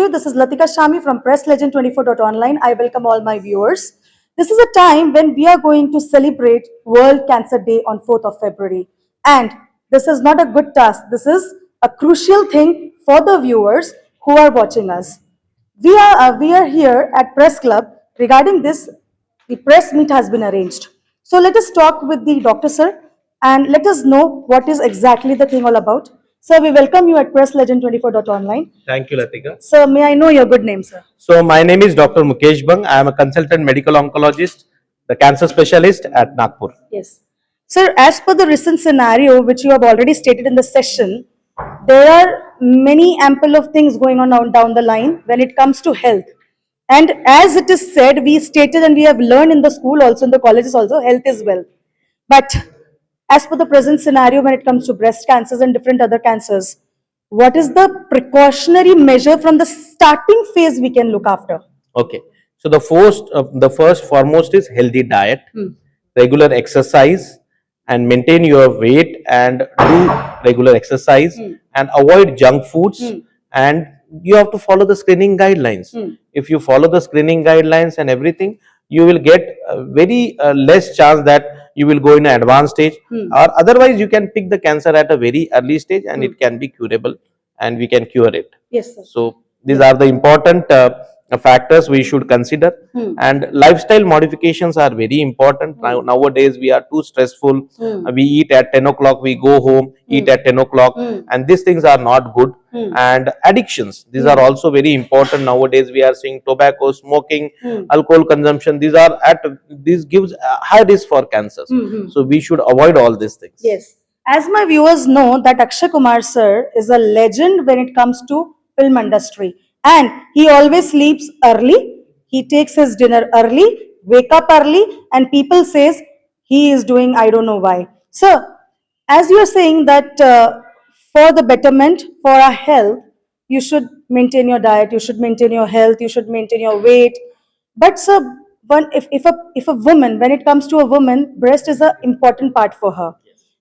you. This is Latika Shami from PressLegend24.online. I welcome all my viewers. This is a time when we are going to celebrate World Cancer Day on 4th of February. And this is not a good task. This is a crucial thing for the viewers who are watching us. We are here at Press Club. Regarding this, the press meet has been arranged. So let us talk with the doctor, sir, and let us know what is exactly the thing all about. Sir, we welcome you at PressLegend24.online. Thank you, Latika. Sir, may I know your good name, sir? So, my name is Dr. Mukesh Bang. I am a consultant medical oncologist, the cancer specialist at Nagpur. Yes. Sir, as per the recent scenario which you have already stated in the session, there are many ample of things going on down the line when it comes to health. And as it is said, we stated and we have learned in the school also, in the colleges also, health is wealth. But as per the present scenario, when it comes to breast cancers and different other cancers, what is the precautionary measure from the starting phase we can look after? Okay. So, the first foremost is healthy diet, regular exercise, and maintain your weight and do regular exercise and avoid junk foods. And you have to follow the screening guidelines. If you follow the screening guidelines and everything, you will get very less chance that you will go in an advanced stage, or otherwise you can pick the cancer at a very early stage and it can be curable and we can cure it. Yes, sir. So these are the important factors we should consider. And lifestyle modifications are very important. Nowadays we are too stressful. We eat at 10 o'clock, we go home, eat at 10 o'clock, and these things are not good. And addictions, these are also very important. Nowadays we are seeing tobacco, smoking, alcohol consumption. These gives a high risk for cancers. So we should avoid all these things. Yes. As my viewers know that Akshay Kumar sir is a legend when it comes to film industry. And he always sleeps early, he takes his dinner early, wake up early, and people says he is doing I don't know why. So, as you are saying that for the betterment, for our health, you should maintain your diet, you should maintain your health, you should maintain your weight. But sir, if a woman, when it comes to a woman, breast is an important part for her.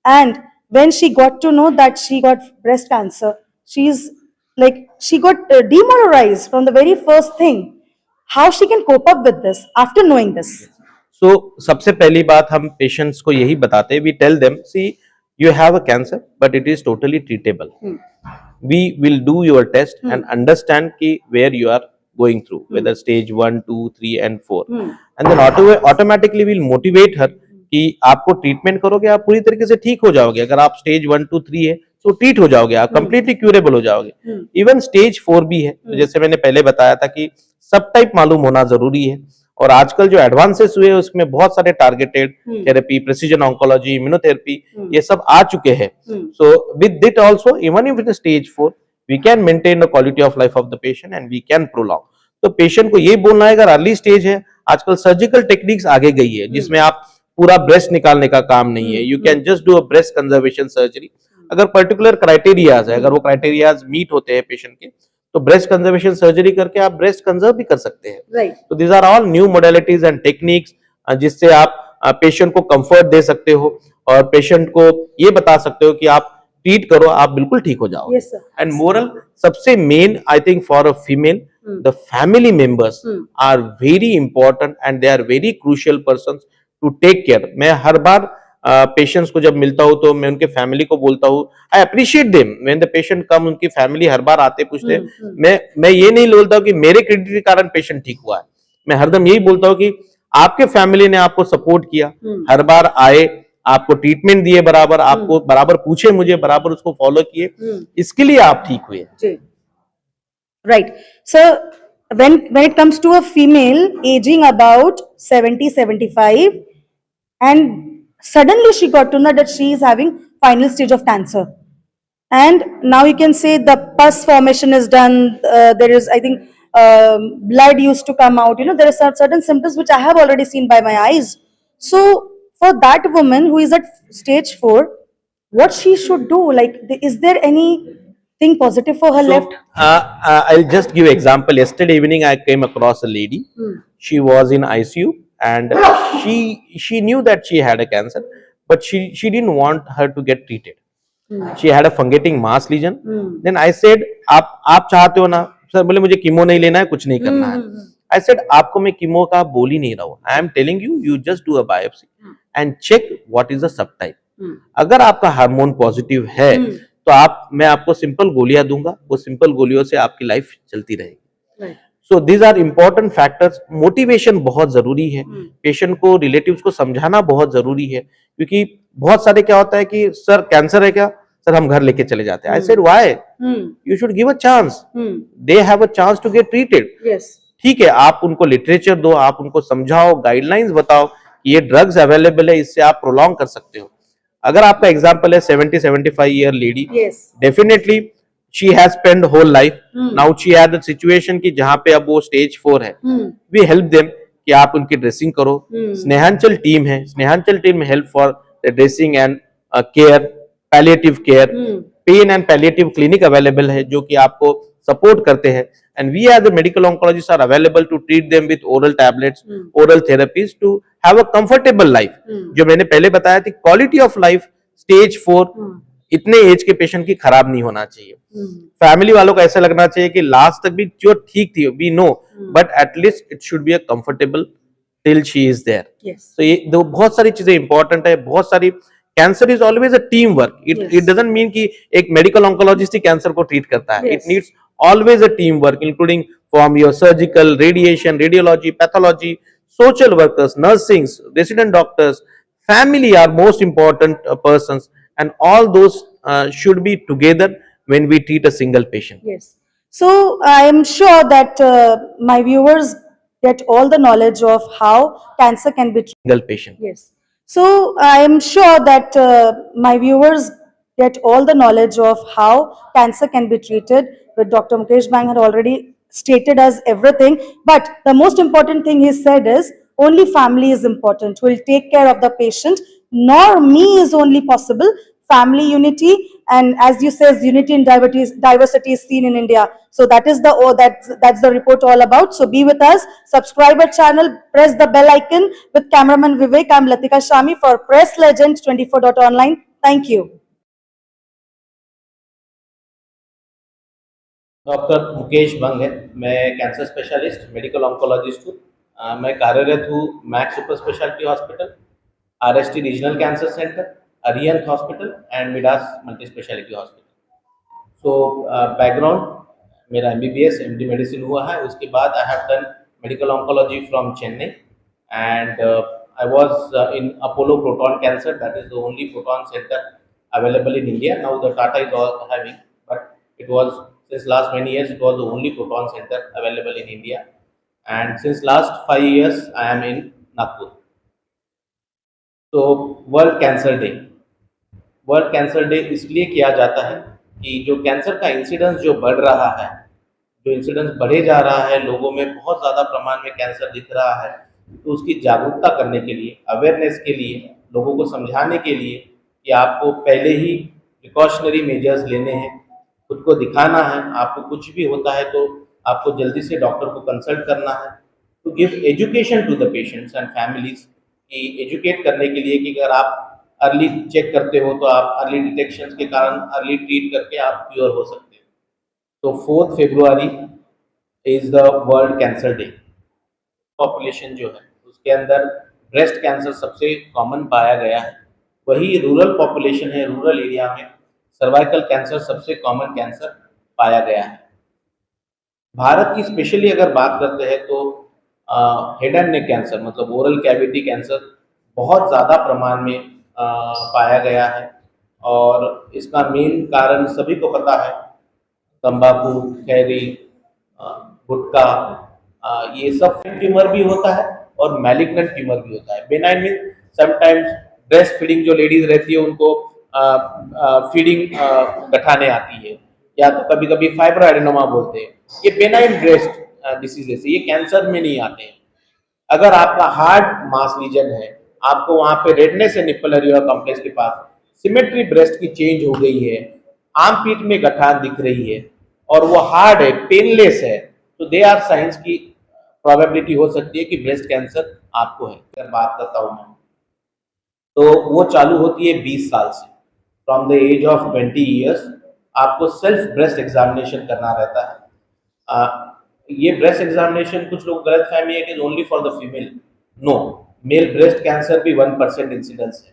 And when she got to know that she got breast cancer, she got demoralized from the very first thing. How she can cope up with this after knowing this? So, सबसे पहली बात हम patients को यही बताते हैं, we tell them, see, you have a cancer, but it is totally treatable. We will do your test and understand ki where you are going through, whether stage 1, 2, 3 and 4. And then automatically we'll motivate her कि आपको treatment करोगे आप पूरी तरीके से ठीक हो जाओगे. अगर आप स्टेज 1, 2, 3 है तो ट्रीट हो जाओगे, आप कंप्लीटली क्यूरेबल हो जाओगे. इवन स्टेज 4 भी है, तो जैसे मैंने पहले बताया था कि सब टाइप मालूम होना जरूरी है. और आजकल जो एडवांसेस हुए उसमें बहुत सारे targeted therapy, precision oncology, immunotherapy, ये सब आ चुके हैं. So with that also, even if in stage 4 we can maintain the quality of life of the patient and we can prolong. तो पेशेंट को ये बोलना है, अगर अर्ली स्टेज है, आजकल सर्जिकल टेक्निक्स आगे गई है जिसमें आप पूरा ब्रेस्ट निकालने का काम नहीं है. You can just do a breast conservation surgery. अगर पर्टिकुलर क्राइटेरियाज है, अगर वो क्राइटेरियाज मीट होते हैं पेशेंट के, तो ब्रेस्ट कंजर्वेशन सर्जरी करके आप ब्रेस्ट कंजर्व भी कर सकते हैं. राइट. तो these are all new modalities and techniques जिससे आप पेशेंट को कंफर्ट दे सकते हो और पेशेंट को ये बता सकते हो कि आप ट्रीट करो, आप बिल्कुल ठीक हो जाओ. Yes, sir. एंड मोरल सबसे main, I think for a female, the family members are very important and they are very crucial persons to take care. मैं हर बार पेशेंट्स को जब मिलता हूं तो मैं उनके फैमिली को बोलता हूं, I appreciate them when the patient come. उनकी फैमिली हर बार आते पूछते हैं. मैं ये नहीं बोलता हूं कि मेरे क्रेडिट के कारण पेशेंट ठीक हुआ है. मैं हरदम यही बोलता हूं कि आपके फैमिली ने आपको सपोर्ट किया, हर बार आए, आपको ट्रीटमेंट दिए बराबर, आपको बराबर पूछे, मुझे बराबर उसको फॉलो किए, इसके लिए आप ठीक हुए. Right. Sir, when it comes to a female aging about 70-75 and suddenly she got to know that she is having final stage of cancer, and now you can say the pus formation is done, there is, I think, blood used to come out, there are certain symptoms which I have already seen by my eyes. So for that woman who is at stage 4, what she should do? Like, is there anything positive for her left? I'll just give example. Yesterday evening I came across a lady. She was in ICU and she knew that she had a cancer, but she didn't want her to get treated. She had a fungating mass lesion. Then I said, आप चाहते हो ना sir बोले मुझे chemo नहीं लेना है, कुछ नहीं करना है। आई सेड आपको मैं कीमो का बोल ही नहीं रहा हूँ, I am telling you, you just do a biopsy and check what is the subtype. अगर आपका हार्मोन पॉजिटिव है तो मैं आपको सिंपल गोलियां दूंगा, वो सिंपल गोलियों से आपकी लाइफ चलती रहेगी। So these are important factors. Motivation बहुत जरूरी है, पेशेंट को, रिलेटिव्स को समझाना बहुत जरूरी है, क्योंकि बहुत सारे क्या होता है कि सर कैंसर है क्या, सर हम घर लेके चले जाते हैं। I said why, you should give a chance, they have a chance to get treated. ठीक है, आप उनको लिटरेचर दो, आप उनको समझाओ, गाइडलाइंस बताओ कि ये ड्रग्स अवेलेबल है, इससे आप प्रोलॉन्ग कर सकते हो। अगर आपका एग्जांपल है 70-75 year lady, definitely she has spend whole life, now she had the situation कि जहां पे अब वो स्टेज 4 है, वी हेल्प देम कि आप उनकी ड्रेसिंग करो। स्नेहांचल टीम है, Snehanchal team help for the dressing and care, palliative care, pain and palliative clinic available है जो कि आपको सपोर्ट करते हैं। And we as the medical oncologists are available to treat them with oral tablets, oral therapies to have a comfortable life. जो मैंने पहले बताया थी, quality of life stage 4 इतने एज के पेशेंट की खराब नहीं होना चाहिए। फैमिली वालों को ऐसा लगना चाहिए कि लास्ट तक भी जो ठीक थी, we know, but at least it should be a comfortable till she is there. तो ये दो बहुत सारी चीजें इंपॉर्टेंट है, बहुत सारी। Cancer is always a team work, it doesn't mean कि एक मेडिकल ऑन्कोलॉजिस्ट ही कैंसर को ट्रीट करता है। It needs always a teamwork, including from your surgical, radiation, radiology, pathology, social workers, nursings, resident doctors, family are most important persons, and all those should be together when we treat a single patient. Yes. So I am sure that my viewers get all the knowledge of how cancer can be treated. Single patient. Yes. So I am sure that my viewers get all the knowledge of how cancer can be treated. But Dr. Mukesh Bang had already stated us everything. But the most important thing he said is only family is important. Will take care of the patient. Nor me is only possible. Family unity, and as you says, unity in diversity is seen in India. So that is that's the report all about. So be with us. Subscribe our channel. Press the bell icon. With cameraman Vivek, I'm Latika Shami for Press Legend 24.online. Thank you. Doctor Mukesh बंग है, मैं cancer specialist, medical oncologist हूँ। मैं कार्यरत हूँ max super speciality hospital, RST regional cancer centre, Arihant hospital and Midas multi speciality hospital. So background मेरा MBBS MD medicine हुआ है। उसके बाद I have done medical oncology from Chennai and I was in Apollo proton cancer, that is the only proton centre available in India. Now the Tata is all having, but it was since last many years it was the only proton center available in India, and since last 5 years I am in Nagpur. So World Cancer Day, World Cancer Day इसलिए किया जाता है कि जो cancer का incidence जो बढ़ रहा है, जो इंसिडेंस बढ़े जा रहा है, लोगों में बहुत ज़्यादा प्रमाण में कैंसर दिख रहा है, तो उसकी जागरूकता करने के लिए, अवेयरनेस के लिए, लोगों को समझाने के लिए कि आपको पहले ही प्रिकॉशनरी मेजर्स लेने हैं, खुद को दिखाना है, आपको कुछ भी होता है तो आपको जल्दी से डॉक्टर को कंसल्ट करना है, to give education to the patients and families, कि एजुकेट करने के लिए कि अगर आप अर्ली चेक करते हो तो आप अर्ली डिटेक्शन के कारण अर्ली ट्रीट करके आप क्योर हो सकते हो। तो 4 February is the world cancer day. Population जो है उसके अंदर ब्रेस्ट कैंसर सबसे कॉमन पाया गया है, वही रूरल पॉपुलेशन है, रूरल एरिया में सर्वाइकल कैंसर सबसे कॉमन कैंसर पाया गया है। भारत की स्पेशली अगर बात करते हैं तो हेड एंड नेक कैंसर मतलब ओरल कैविटी कैंसर बहुत ज़्यादा प्रमाण में पाया गया है, और इसका मेन कारण सभी को पता है, तंबाकू, खैरी, गुटखा, ये सब ट्यूमर भी होता है और मैलिग्नेंट ट्यूमर भी होता है। Benign mean sometimes breast feeding जो लेडीज रहती है उनको फीडिंग गठाने आती है, या तो कभी कभी फाइब्रोएडेनोमा बोलते हैं, ये बेनाइन ब्रेस्ट डिसीजेस, ये कैंसर में नहीं आते हैं। अगर आपका हार्ड मास लीजन है, आपको वहां पे रेडनेस है निप्पल एरिया कॉम्प्लेक्स के पास, सिमेट्री ब्रेस्ट की चेंज हो गई है, आर्म पीट में गठान दिख रही है और वो हार्ड है, पेनलेस है, तो दे आर साइंस की प्रोबेबिलिटी हो सकती है कि ब्रेस्ट कैंसर आपको है। अगर बात करता हूँ मैं, तो वो चालू होती है 20 साल से, from the age of 20 years आपको सेल्फ ब्रेस्ट एग्जामिनेशन करना रहता है। ये ब्रेस्ट एग्जामिनेशन कुछ लोग गलत फहमी है कि only for the female. No, male breast cancer भी 1% इंसिडेंस है,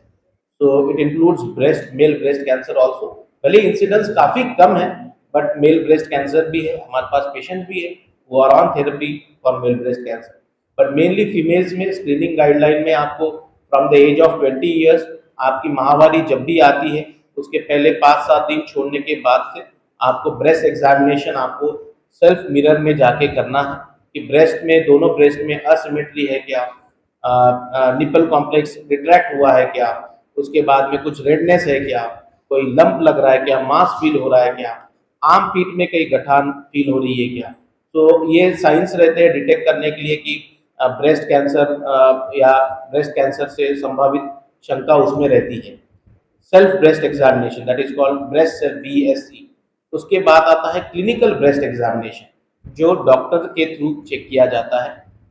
तो it includes breast male breast cancer also. भले इंसिडेंस काफी कम है, बट मेल ब्रेस्ट कैंसर भी है, हमारे पास पेशेंट भी है वो are on therapy for male breast cancer. But mainly females में स्क्रीनिंग गाइडलाइन में आपको from the age of 20 years, आपकी माहवारी जब भी आती है उसके पहले 5-7 दिन छोड़ने के बाद से आपको ब्रेस्ट एग्जामिनेशन आपको सेल्फ मिरर में जाके करना है कि ब्रेस्ट में, दोनों ब्रेस्ट में असिमेट्री है क्या, निपल कॉम्प्लेक्स रिट्रैक्ट हुआ है क्या, उसके बाद में कुछ रेडनेस है क्या, कोई लंप लग रहा है क्या, मास फील हो रहा है क्या, आम पीठ में कई गठान फील हो रही है क्या। तो ये साइंस रहते हैं डिटेक्ट करने के लिए कि ब्रेस्ट कैंसर या ब्रेस्ट कैंसर से संभावित शंका उसमें रहती है। Self breast examination that is called breast self BSC। उसके बाद आता है क्लिनिकल ब्रेस्ट एग्जामिनेशन जो डॉक्टर के थ्रू चेक किया जाता है।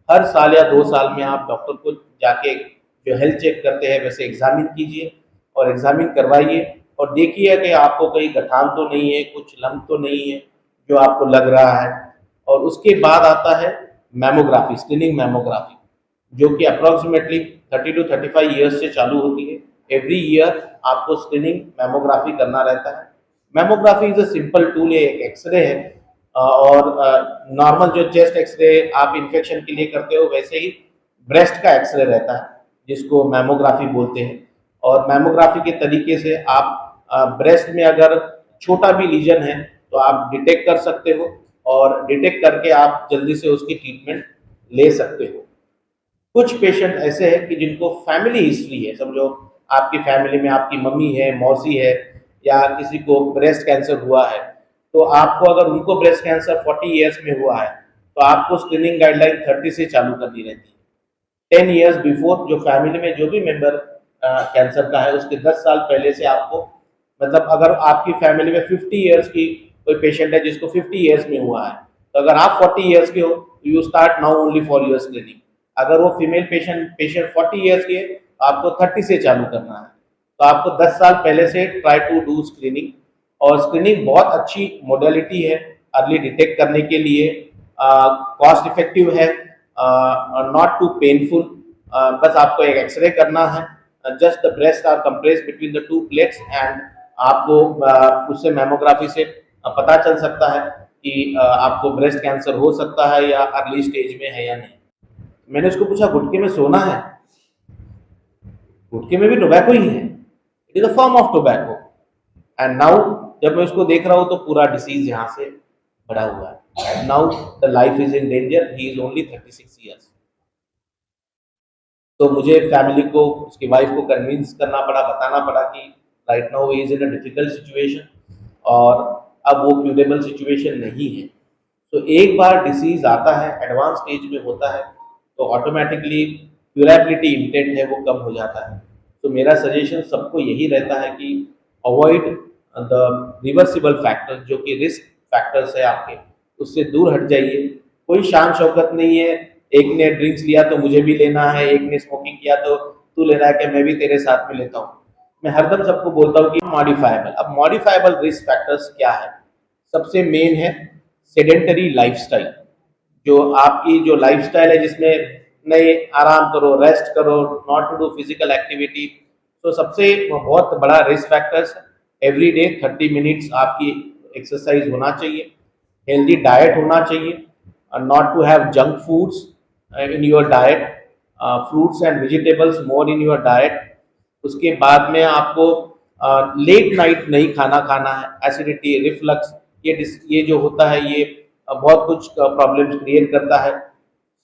हर साल या 2 साल में आप डॉक्टर को जाके जो हेल्थ चेक करते हैं वैसे एग्जामिन कीजिए और एग्जामिन करवाइए और देखिए कि आपको कहीं गठान तो नहीं है, कुछ लंप तो नहीं है जो आपको लग रहा है। और उसके बाद आता है मैमोग्राफी, स्क्रीनिंग मैमोग्राफी, जो कि अप्रोक्सीमेटली 30 to 35 ईयर्स से चालू होती है। एवरी ईयर आपको स्क्रीनिंग मैमोग्राफी करना रहता है। Mammography is a simple tool, एक एक्सरे है और नॉर्मल जो चेस्ट एक्सरे आप इन्फेक्शन के लिए करते हो वैसे ही ब्रेस्ट का एक्सरे रहता है जिसको मैमोग्राफी बोलते हैं। और मैमोग्राफी के तरीके से आप ब्रेस्ट में अगर छोटा भी लीजन है तो आप डिटेक्ट कर सकते हो और डिटेक्ट करके आप जल्दी से उसकी ट्रीटमेंट ले सकते हो। कुछ पेशेंट ऐसे हैं कि जिनको फैमिली हिस्ट्री है, समझो आपकी फैमिली में आपकी मम्मी है, मौसी है या किसी को ब्रेस्ट कैंसर हुआ है, तो आपको अगर उनको ब्रेस्ट कैंसर 40 ईयर्स में हुआ है तो आपको स्क्रीनिंग गाइडलाइन 30 से चालू करनी रहती है। 10 ईयर्स बिफोर जो फैमिली में जो भी मेंबर कैंसर का है उसके 10 साल पहले से आपको, मतलब अगर आपकी फैमिली में 50 ईयर्स की कोई पेशेंट है जिसको 50 ईयर्स में हुआ है तो अगर आप 40 ईयर्स के हो you start now only for your screening. अगर वो फीमेल पेशेंट 40 ईयर्स की है तो आपको 30 से चालू करना है। तो आपको 10 साल पहले से ट्राई टू डू स्क्रीनिंग। और स्क्रीनिंग बहुत अच्छी मोडेलिटी है अर्ली डिटेक्ट करने के लिए, कॉस्ट इफेक्टिव है, नॉट टू पेनफुल। बस आपको एक एक्सरे करना है, just the breast are compressed between the 2 plates and आपको उससे मैमोग्राफी से पता चल सकता है कि आपको ब्रेस्ट कैंसर हो सकता है या अर्ली स्टेज में है या नहीं। मैंने उसको पूछा गुटके में सोना है? गुटके में भी टोबैको ही है, it is a form of tobacco. And now जब मैं उसको देख रहा हूँ तो पूरा डिसीज यहाँ से बढ़ा हुआ है। And now the life is in danger, he is only 36 years. तो मुझे फैमिली को, उसकी वाइफ को कन्विंस करना पड़ा, बताना पड़ा कि right now he is in a difficult situation और अब वो क्यूरेबल सिचुएशन नहीं है। तो एक बार डिसीज आता है, एडवांस स्टेज में होता है, तो ऑटोमेटिकली क्यूरेबिलिटी इंटेंट है वो कम हो जाता है। तो मेरा सजेशन सबको यही रहता है कि अवॉइड द रिवर्सिबल फैक्टर्स जो कि रिस्क फैक्टर्स है आपके, उससे दूर हट जाइए। कोई शान शौकत नहीं है, एक ने ड्रिंक्स लिया तो मुझे भी लेना है, एक ने स्मोकिंग किया तो तू ले रहा है कि मैं भी तेरे साथ में लेता हूँ। मैं हरदम सबको बोलता हूँ कि मॉडिफाइबल। अब मॉडिफाइबल रिस्क फैक्टर्स क्या है? सबसे मेन है सेडेंटरी लाइफस्टाइल। जो आपकी जो लाइफस्टाइल है जिसमें नहीं आराम करो, रेस्ट करो, not to do physical activity, तो सबसे बहुत बड़ा risk factors every day 30 minutes आपकी एक्सरसाइज होना चाहिए, हेल्दी डाइट होना चाहिए, not to have junk foods in your diet, fruits and vegetables more in your diet. उसके बाद में आपको लेट नाइट नहीं खाना है। एसिडिटी, रिफ्लक्स, ये जो होता है ये बहुत कुछ प्रॉब्लम्स क्रिएट करता है।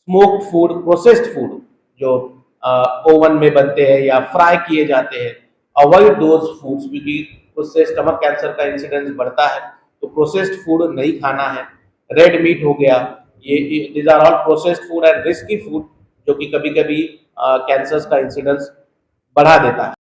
स्मोक्ड फूड, प्रोसेस्ड फूड जो ओवन में बनते हैं या फ्राई किए जाते हैं, अवॉइड दोज फूड्स क्योंकि उससे स्टमक कैंसर का इंसिडेंस बढ़ता है। तो प्रोसेस्ड फूड नहीं खाना है। रेड मीट हो गया, ये these are all processed food and risky food जो कि कभी कभी कैंसर्स का इंसिडेंस बढ़ा देता है।